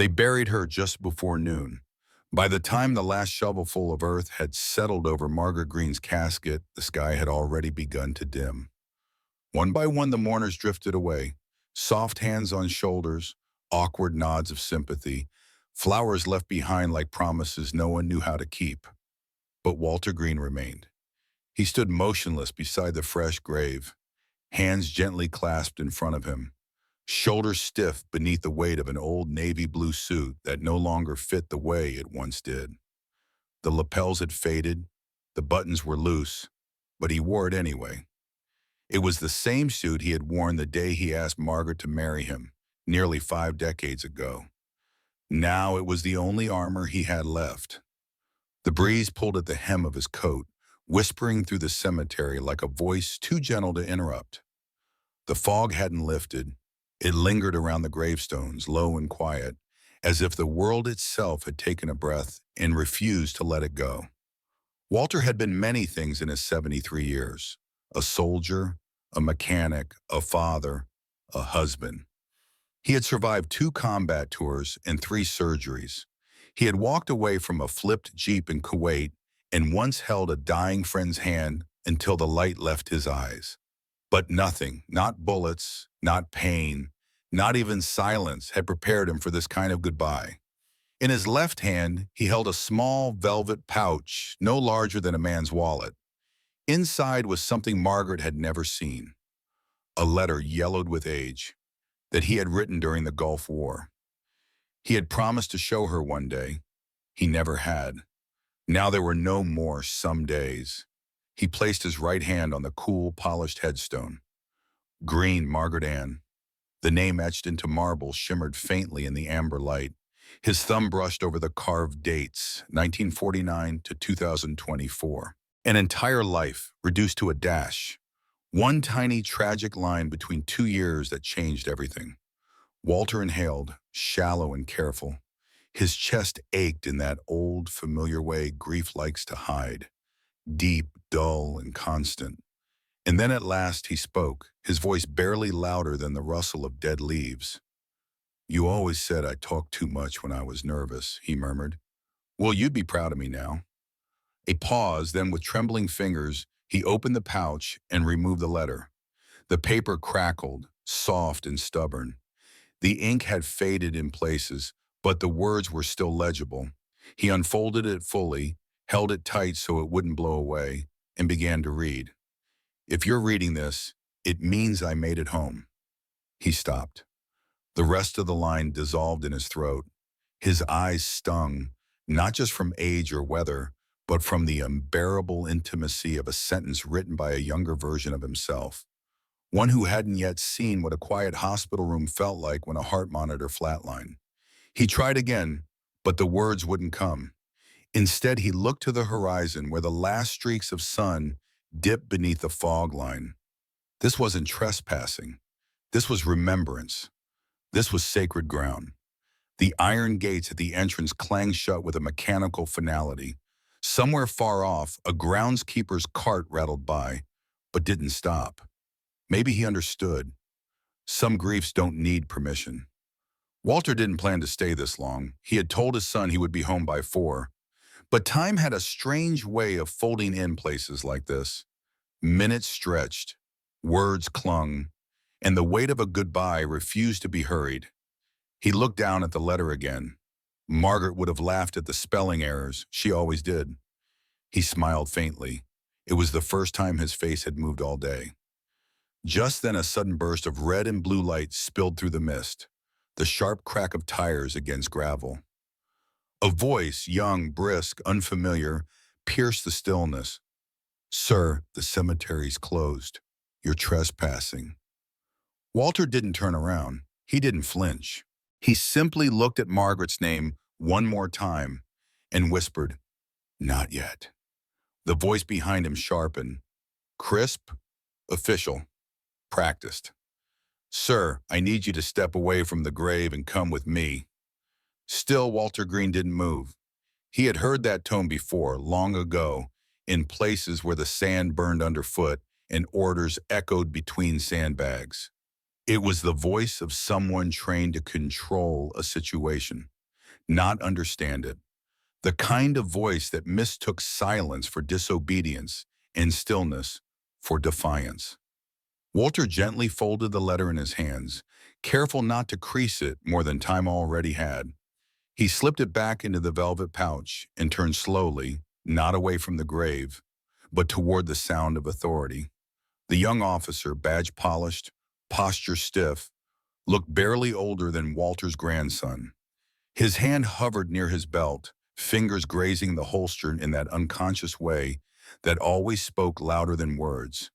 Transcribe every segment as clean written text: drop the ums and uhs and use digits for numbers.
They buried her just before noon. By the time the last shovelful of earth had settled over Margaret Greene's casket, the sky had already begun to dim. One by one, the mourners drifted away, soft hands on shoulders, awkward nods of sympathy, flowers left behind like promises no one knew how to keep. But Walter Greene remained. He stood motionless beside the fresh grave, hands gently clasped in front of him, shoulders stiff beneath the weight of an old navy blue suit that no longer fit the way it once did. The lapels had faded, the buttons were loose, but he wore it anyway. It was the same suit he had worn the day he asked Margaret to marry him, nearly 5 decades ago. Now it was the only armor he had left. The breeze pulled at the hem of his coat, whispering through the cemetery like a voice too gentle to interrupt. The fog hadn't lifted. It lingered around the gravestones, low and quiet, as if the world itself had taken a breath and refused to let it go. Walter had been many things in his 73 years: a soldier, a mechanic, a father, a husband. He had survived 2 combat tours and 3 surgeries. He had walked away from a flipped Jeep in Kuwait and once held a dying friend's hand until the light left his eyes. But nothing, not bullets, not pain, not even silence, had prepared him for this kind of goodbye. In his left hand, he held a small velvet pouch, no larger than a man's wallet. Inside was something Margaret had never seen: a letter yellowed with age that he had written during the Gulf War. He had promised to show her one day. He never had. Now there were no more some days. He placed his right hand on the cool, polished headstone. Greene, Margaret Ann. The name etched into marble shimmered faintly in the amber light. His thumb brushed over the carved dates, 1949 to 2024. An entire life reduced to a dash. One tiny tragic line between 2 years that changed everything. Walter inhaled, shallow and careful. His chest ached in that old, familiar way grief likes to hide, deep, dull, and constant. And then at last he spoke, his voice barely louder than the rustle of dead leaves. "You always said I talked too much when I was nervous," he murmured. "Well, you'd be proud of me now." A pause, then with trembling fingers, he opened the pouch and removed the letter. The paper crackled, soft and stubborn. The ink had faded in places, but the words were still legible. He unfolded it fully, held it tight so it wouldn't blow away, and began to read. "If you're reading this, it means I made it home." He stopped. The rest of the line dissolved in his throat. His eyes stung, not just from age or weather, but from the unbearable intimacy of a sentence written by a younger version of himself. One who hadn't yet seen what a quiet hospital room felt like when a heart monitor flatlined. He tried again, but the words wouldn't come. Instead, he looked to the horizon where the last streaks of sun dipped beneath the fog line. This wasn't trespassing. This was remembrance. This was sacred ground. The iron gates at the entrance clanged shut with a mechanical finality. Somewhere far off, a groundskeeper's cart rattled by, but didn't stop. Maybe he understood. Some griefs don't need permission. Walter didn't plan to stay this long. He had told his son he would be home by 4. But time had a strange way of folding in places like this. Minutes stretched, words clung, and the weight of a goodbye refused to be hurried. He looked down at the letter again. Margaret would have laughed at the spelling errors. She always did. He smiled faintly. It was the first time his face had moved all day. Just then a sudden burst of red and blue light spilled through the mist, the sharp crack of tires against gravel. A voice, young, brisk, unfamiliar, pierced the stillness. "Sir, the cemetery's closed. You're trespassing." Walter didn't turn around. He didn't flinch. He simply looked at Margaret's name one more time and whispered, "Not yet." The voice behind him sharpened. Crisp, official, practiced. "Sir, I need you to step away from the grave and come with me." Still, Walter Greene didn't move. He had heard that tone before, long ago, in places where the sand burned underfoot and orders echoed between sandbags. It was the voice of someone trained to control a situation, not understand it. The kind of voice that mistook silence for disobedience and stillness for defiance. Walter gently folded the letter in his hands, careful not to crease it more than time already had. He slipped it back into the velvet pouch and turned slowly, not away from the grave, but toward the sound of authority. The young officer, badge polished, posture stiff, looked barely older than Walter's grandson. His hand hovered near his belt, fingers grazing the holster in that unconscious way that always spoke louder than words.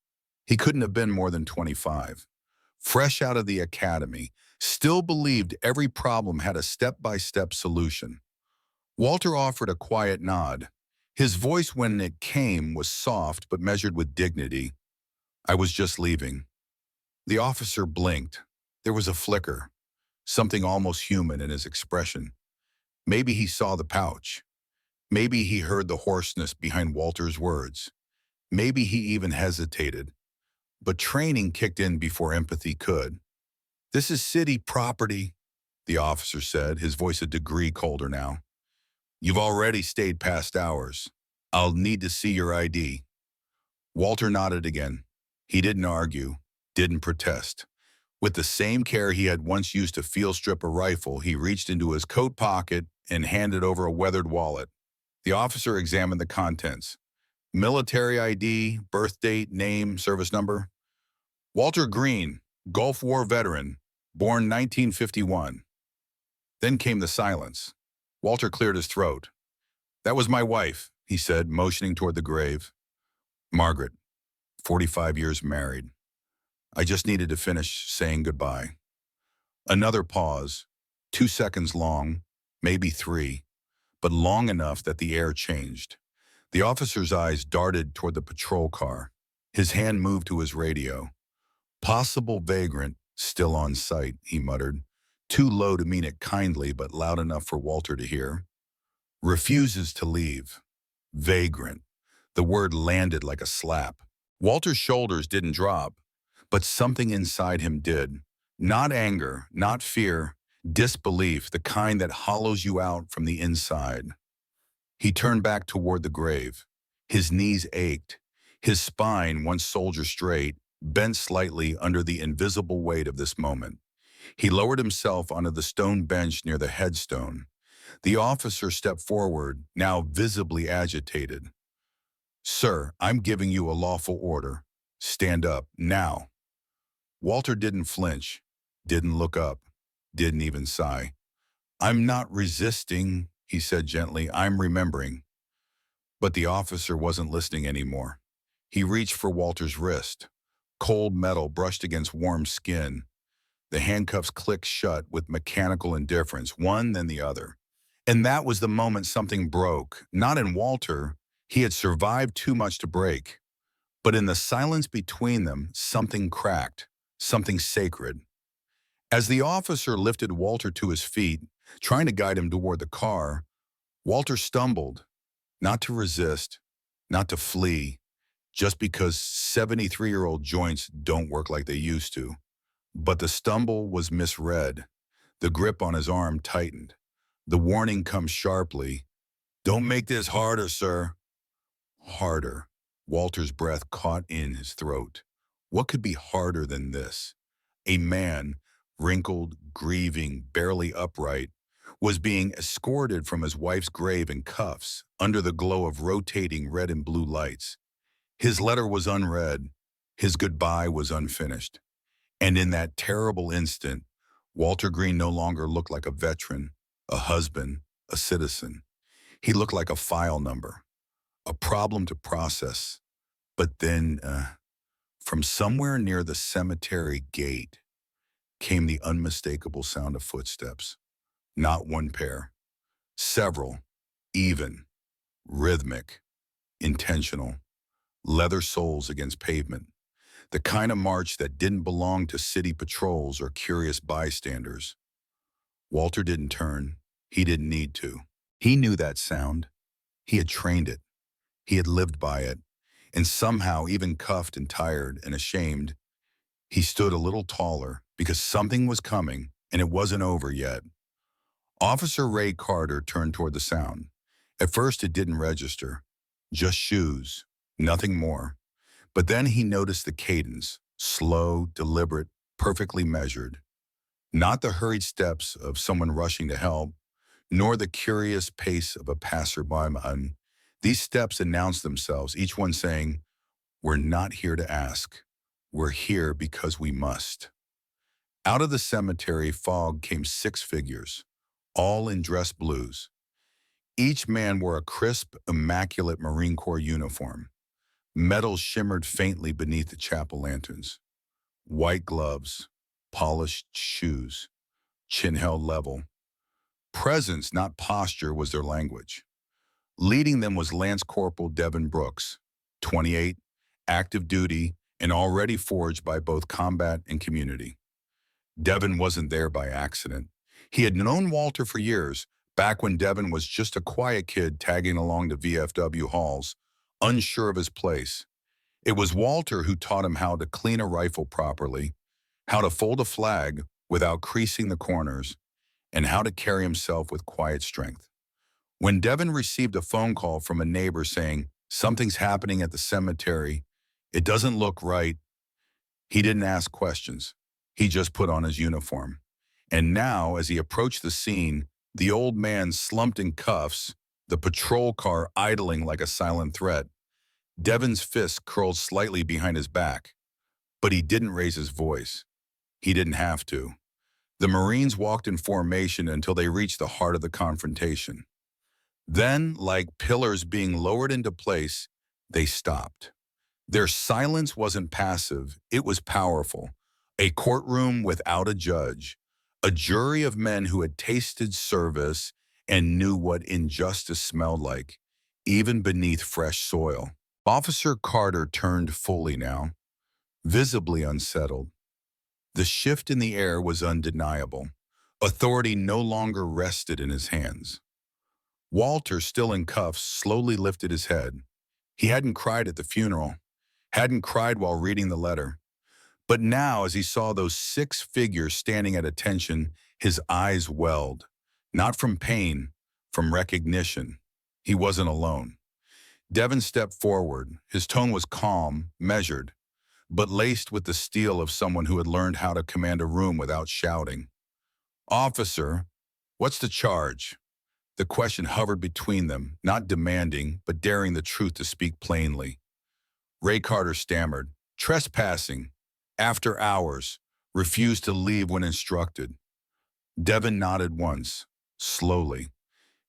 He couldn't have been more than 25. Fresh out of the academy, still believed every problem had a step-by-step solution. Walter offered a quiet nod. His voice when it came was soft but measured with dignity. "I was just leaving." The officer blinked. There was a flicker, something almost human in his expression. Maybe he saw the pouch. Maybe he heard the hoarseness behind Walter's words. Maybe he even hesitated. But training kicked in before empathy could. "This is city property," the officer said, his voice a degree colder now. "You've already stayed past hours. I'll need to see your ID." Walter nodded again. He didn't argue, didn't protest. With the same care he had once used to field strip a rifle, he reached into his coat pocket and handed over a weathered wallet. The officer examined the contents. Military ID, birth date, name, service number. "Walter Greene, Gulf War veteran, born 1951. Then came the silence. Walter cleared his throat. "That was my wife," he said, motioning toward the grave. "Margaret, 45 years married. I just needed to finish saying goodbye." Another pause, 2 seconds long, maybe 3, but long enough that the air changed. The officer's eyes darted toward the patrol car. His hand moved to his radio. "Possible vagrant, still on site," he muttered, too low to mean it kindly but loud enough for Walter to hear. "Refuses to leave." Vagrant. The word landed like a slap. Walter's shoulders didn't drop, but something inside him did. Not anger, not fear, disbelief, the kind that hollows you out from the inside. He turned back toward the grave. His knees ached. His spine, once soldier straight, bent slightly under the invisible weight of this moment. He lowered himself onto the stone bench near the headstone. The officer stepped forward, now visibly agitated. "Sir, I'm giving you a lawful order. Stand up, now." Walter didn't flinch, didn't look up, didn't even sigh. "I'm not resisting," he said gently. "I'm remembering." But the officer wasn't listening anymore. He reached for Walter's wrist. Cold metal brushed against warm skin. The handcuffs clicked shut with mechanical indifference, one then the other. And that was the moment something broke. Not in Walter. He had survived too much to break. But in the silence between them, something cracked, something sacred. As the officer lifted Walter to his feet, trying to guide him toward the car, Walter stumbled, not to resist, not to flee, just because 73-year-old joints don't work like they used to. But the stumble was misread. The grip on his arm tightened. The warning comes sharply. "Don't make this harder, sir." Harder. Walter's breath caught in his throat. What could be harder than this? A man, wrinkled, grieving, barely upright, was being escorted from his wife's grave in cuffs under the glow of rotating red and blue lights. His letter was unread. His goodbye was unfinished. And in that terrible instant, Walter Greene no longer looked like a veteran, a husband, a citizen. He looked like a file number, a problem to process. But then, from somewhere near the cemetery gate, came the unmistakable sound of footsteps. Not one pair. Several. Even. Rhythmic. Intentional. Leather soles against pavement. The kind of march that didn't belong to city patrols or curious bystanders. Walter didn't turn. He didn't need to. He knew that sound. He had trained it. He had lived by it. And somehow, even cuffed and tired and ashamed, He stood a little taller because something was coming and it wasn't over yet. Officer Ray Carter turned toward the sound. At first it didn't register. Just shoes, nothing more. But then he noticed the cadence, slow, deliberate, perfectly measured. Not the hurried steps of someone rushing to help, nor the curious pace of a passerby. These steps announced themselves, each one saying, "We're not here to ask. We're here because we must." Out of the cemetery fog came 6 figures, all in dress blues. Each man wore a crisp, immaculate Marine Corps uniform. Metal shimmered faintly beneath the chapel lanterns. White gloves, polished shoes, chin held level. Presence, not posture, was their language. Leading them was Lance Corporal Devin Brooks, 28, active duty, and already forged by both combat and community. Devin wasn't there by accident. He had known Walter for years, back when Devin was just a quiet kid tagging along the VFW halls, unsure of his place. It was Walter who taught him how to clean a rifle properly, how to fold a flag without creasing the corners, and how to carry himself with quiet strength. When Devin received a phone call from a neighbor saying, "Something's happening at the cemetery, it doesn't look right," he didn't ask questions. He just put on his uniform. And now, as he approached the scene, the old man slumped in cuffs, the patrol car idling like a silent threat. Devin's fist curled slightly behind his back, but he didn't raise his voice. He didn't have to. The Marines walked in formation until they reached the heart of the confrontation. Then, like pillars being lowered into place, they stopped. Their silence wasn't passive, it was powerful. A courtroom without a judge, a jury of men who had tasted service and knew what injustice smelled like, even beneath fresh soil. Officer Carter turned fully now, visibly unsettled. The shift in the air was undeniable. Authority no longer rested in his hands. Walter, still in cuffs, slowly lifted his head. He hadn't cried at the funeral, hadn't cried while reading the letter. But now, as he saw those 6 figures standing at attention, his eyes welled. Not from pain, from recognition. He wasn't alone. Devin stepped forward. His tone was calm, measured, but laced with the steel of someone who had learned how to command a room without shouting. "Officer, what's the charge?" The question hovered between them, not demanding, but daring the truth to speak plainly. Ray Carter stammered, "Trespassing. After hours. Refused to leave when instructed." Devin nodded once, slowly.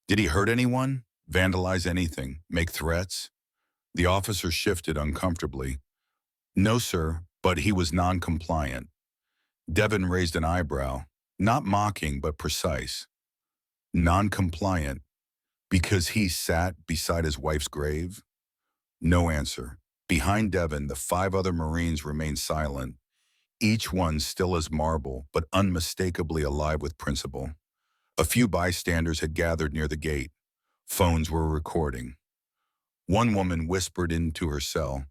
"Did he hurt anyone? Vandalize anything? Make threats?" The officer shifted uncomfortably. "No, sir, but he was non-compliant." Devin raised an eyebrow, not mocking but precise. Non-compliant because he sat beside his wife's grave? No answer. Behind Devin, the 5 other Marines remained silent, each one still as marble, but unmistakably alive with principle. A few bystanders had gathered near the gate. Phones were recording. One woman whispered into her cell.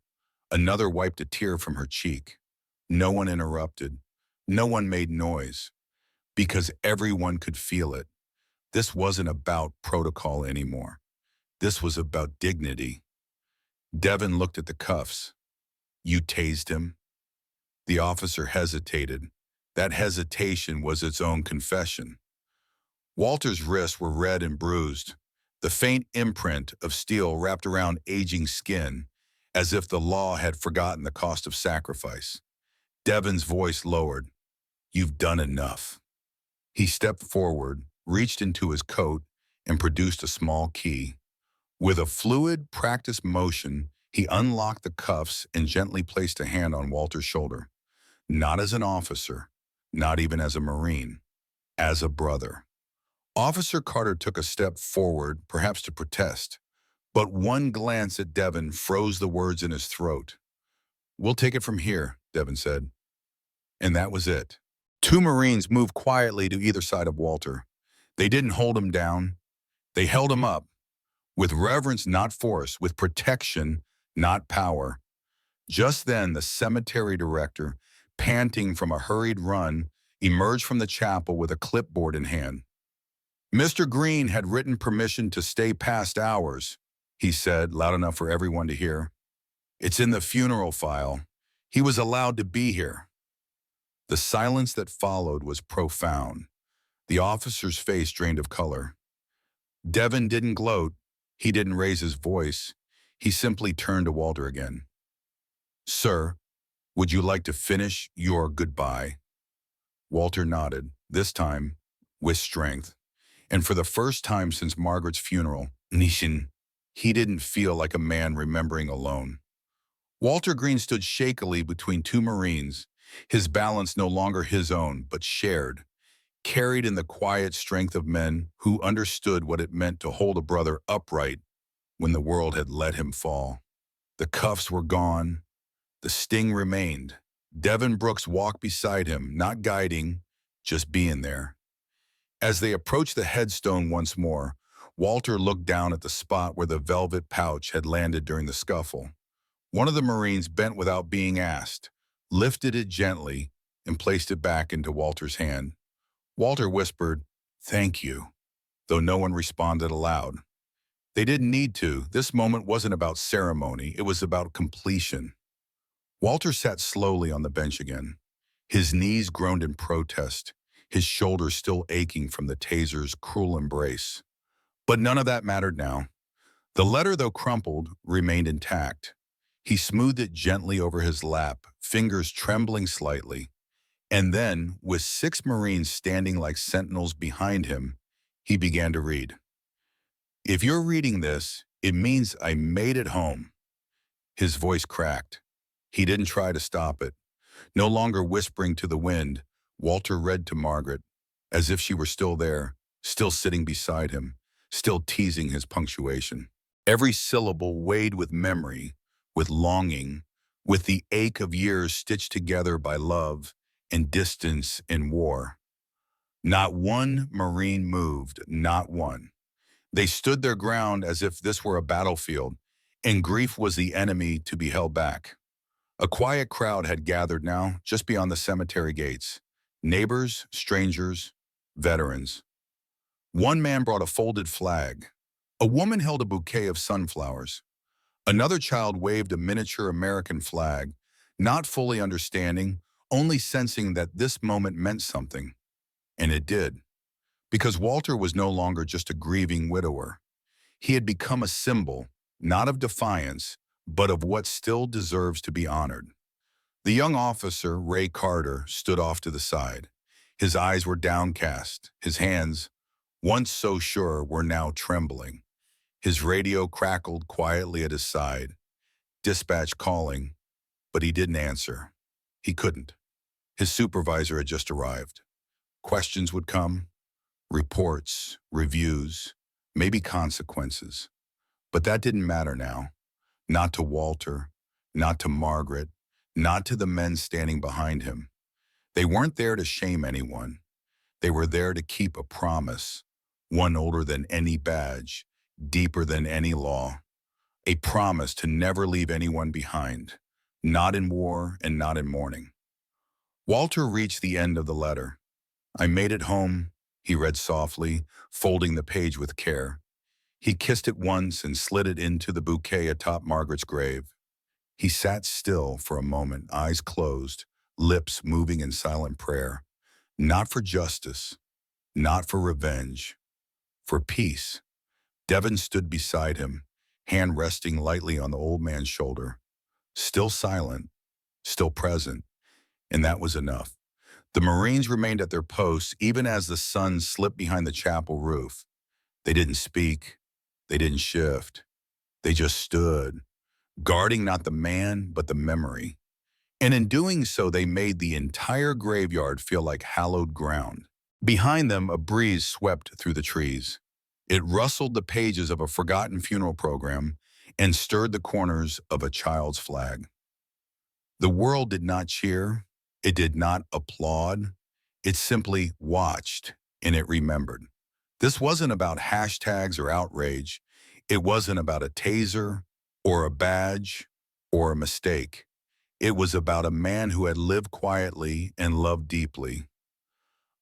Another wiped a tear from her cheek. No one interrupted. No one made noise. Because everyone could feel it. This wasn't about protocol anymore. This was about dignity. Devin looked at the cuffs. "You tased him?" The officer hesitated. That hesitation was its own confession. Walter's wrists were red and bruised, the faint imprint of steel wrapped around aging skin, as if the law had forgotten the cost of sacrifice. Devin's voice lowered. "You've done enough." He stepped forward, reached into his coat, and produced a small key. With a fluid, practiced motion, he unlocked the cuffs and gently placed a hand on Walter's shoulder. Not as an officer, not even as a Marine, as a brother. Officer Carter took a step forward, perhaps to protest, but one glance at Devin froze the words in his throat. "We'll take it from here," Devin said. And that was it. 2 Marines moved quietly to either side of Walter. They didn't hold him down. They held him up, with reverence, not force, with protection, not power. Just then, the cemetery director, panting from a hurried run, emerged from the chapel with a clipboard in hand. Mr. Greene had written permission to stay past hours, he said, loud enough for everyone to hear. It's in the funeral file. He was allowed to be here. The silence that followed was profound. The officer's face drained of color. Devin didn't gloat. He didn't raise his voice. He simply turned to Walter again. Sir, would you like to finish your goodbye? Walter nodded, this time with strength. And for the first time since Margaret's funeral, Nishin, he didn't feel like a man remembering alone. Walter Greene stood shakily between two Marines, his balance no longer his own, but shared, carried in the quiet strength of men who understood what it meant to hold a brother upright when the world had let him fall. The cuffs were gone. The sting remained. Devin Brooks walked beside him, not guiding, just being there. As they approached the headstone once more, Walter looked down at the spot where the velvet pouch had landed during the scuffle. One of the Marines bent without being asked, lifted it gently, and placed it back into Walter's hand. Walter whispered, "Thank you," though no one responded aloud. They didn't need to. This moment wasn't about ceremony. It was about completion. Walter sat slowly on the bench again. His knees groaned in protest, his shoulders still aching from the taser's cruel embrace. But none of that mattered now. The letter, though crumpled, remained intact. He smoothed it gently over his lap, fingers trembling slightly. And then, with 6 Marines standing like sentinels behind him, he began to read. If you're reading this, it means I made it home. His voice cracked. He didn't try to stop it. No longer whispering to the wind, Walter read to Margaret, as if she were still there, still sitting beside him, still teasing his punctuation. Every syllable weighed with memory, with longing, with the ache of years stitched together by love and distance in war. Not one Marine moved, not one. They stood their ground as if this were a battlefield, and grief was the enemy to be held back. A quiet crowd had gathered now, just beyond the cemetery gates. Neighbors, strangers, veterans. One man brought a folded flag. A woman held a bouquet of sunflowers. Another child waved a miniature American flag, not fully understanding, only sensing that this moment meant something. And it did. Because Walter was no longer just a grieving widower. He had become a symbol, not of defiance, but of what still deserves to be honored. The young officer, Ray Carter, stood off to the side. His eyes were downcast. His hands, once so sure, were now trembling. His radio crackled quietly at his side. Dispatch calling, but he didn't answer. He couldn't. His supervisor had just arrived. Questions would come, reports, reviews, maybe consequences. But that didn't matter now. Not to Walter, not to Margaret, not to the men standing behind him. They weren't there to shame anyone. They were there to keep a promise, one older than any badge, deeper than any law. A promise to never leave anyone behind, not in war and not in mourning. Walter reached the end of the letter. I made it home, he read softly, folding the page with care. He kissed it once and slid it into the bouquet atop Margaret's grave. He sat still for a moment, eyes closed, lips moving in silent prayer. Not for justice, not for revenge, for peace. Devin stood beside him, hand resting lightly on the old man's shoulder. Still silent, still present, and that was enough. The Marines remained at their posts even as the sun slipped behind the chapel roof. They didn't speak. They didn't shift. They just stood, guarding not the man, but the memory. And in doing so, they made the entire graveyard feel like hallowed ground. Behind them, a breeze swept through the trees. It rustled the pages of a forgotten funeral program and stirred the corners of a child's flag. The world did not cheer. It did not applaud. It simply watched, and it remembered. This wasn't about hashtags or outrage. It wasn't about a taser or a badge or a mistake. It was about a man who had lived quietly and loved deeply.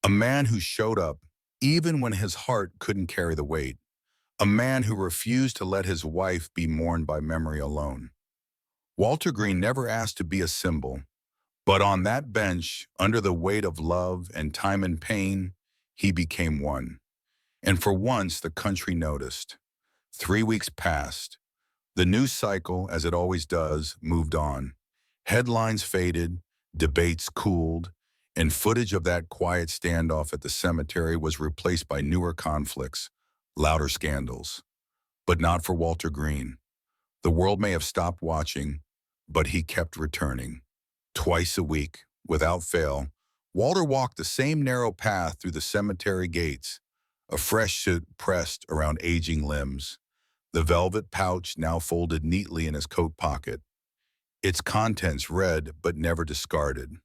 A man who showed up even when his heart couldn't carry the weight. A man who refused to let his wife be mourned by memory alone. Walter Greene never asked to be a symbol, but on that bench, under the weight of love and time and pain, he became one. And for once, the country noticed. 3 weeks passed. The news cycle, as it always does, moved on. Headlines faded, debates cooled, and footage of that quiet standoff at the cemetery was replaced by newer conflicts, louder scandals. But not for Walter Greene. The world may have stopped watching, but he kept returning. Twice a week, without fail, Walter walked the same narrow path through the cemetery gates, a fresh suit pressed around aging limbs, the velvet pouch now folded neatly in his coat pocket, its contents read but never discarded.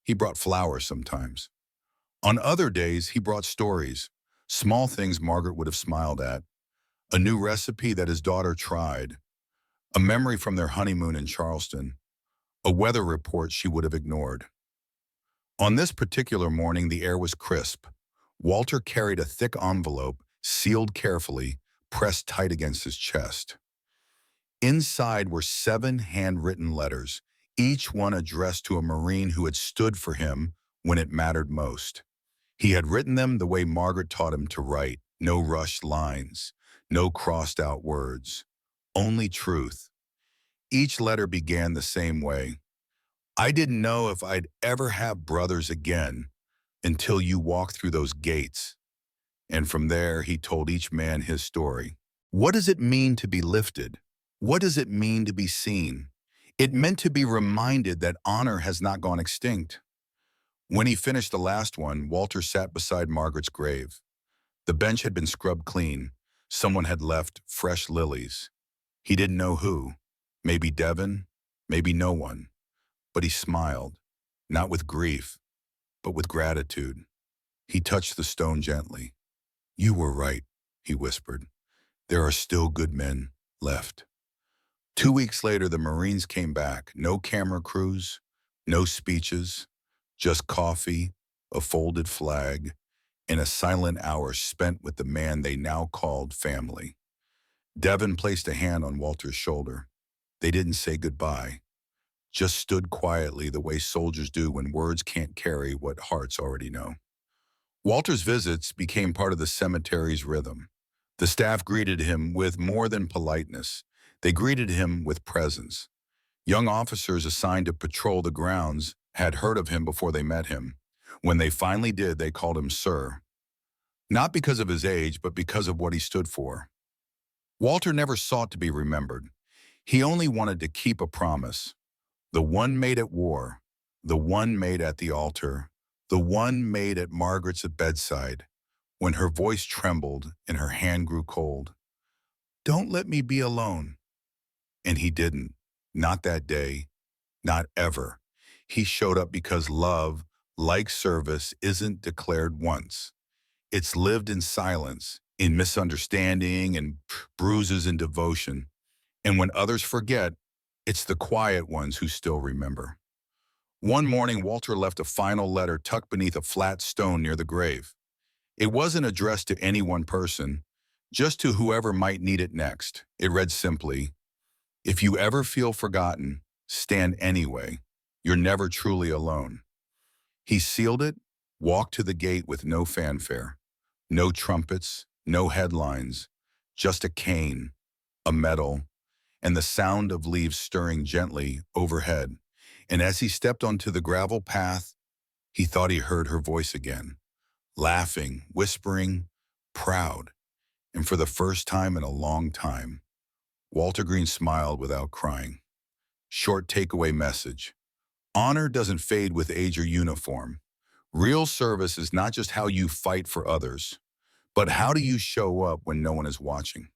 He brought flowers sometimes. On other days, he brought stories, small things Margaret would have smiled at, a new recipe that his daughter tried, a memory from their honeymoon in Charleston, a weather report she would have ignored. On this particular morning, the air was crisp. Walter carried a thick envelope, sealed carefully, pressed tight against his chest. Inside were 7 handwritten letters, each one addressed to a Marine who had stood for him when it mattered most. He had written them the way Margaret taught him to write, no rushed lines, no crossed-out words, only truth. Each letter began the same way. I didn't know if I'd ever have brothers again until you walked through those gates. And from there, he told each man his story. What does it mean to be lifted? What does it mean to be seen? It meant to be reminded that honor has not gone extinct. When he finished the last one, Walter sat beside Margaret's grave. The bench had been scrubbed clean. Someone had left fresh lilies. He didn't know who. Maybe Devon, maybe no one. But he smiled, not with grief, but with gratitude. He touched the stone gently. You were right, he whispered. There are still good men left. 2 weeks later, the Marines came back. No camera crews, no speeches, just coffee, a folded flag, and a silent hour spent with the man they now called family. Devon placed a hand on Walter's shoulder. They didn't say goodbye, just stood quietly the way soldiers do when words can't carry what hearts already know. Walter's visits became part of the cemetery's rhythm. The staff greeted him with more than politeness. They greeted him with presence. Young officers assigned to patrol the grounds had heard of him before they met him. When they finally did, they called him Sir. Not because of his age, but because of what he stood for. Walter never sought to be remembered. He only wanted to keep a promise. The one made at war, the one made at the altar, the one made at Margaret's bedside, when her voice trembled and her hand grew cold. Don't let me be alone. And he didn't. Not that day. Not ever. He showed up because love, like service, isn't declared once. It's lived in silence, in misunderstanding and bruises and devotion. And when others forget, it's the quiet ones who still remember. One morning, Walter left a final letter tucked beneath a flat stone near the grave. It wasn't addressed to any one person, just to whoever might need it next. It read simply, if you ever feel forgotten, stand anyway. You're never truly alone. He sealed it, walked to the gate with no fanfare, no trumpets, no headlines, just a cane, a medal, and the sound of leaves stirring gently overhead. And as he stepped onto the gravel path, he thought he heard her voice again, laughing, whispering, proud. And for the first time in a long time, Walter Greene smiled without crying. Short takeaway message. Honor doesn't fade with age or uniform. Real service is not just how you fight for others, but how do you show up when no one is watching?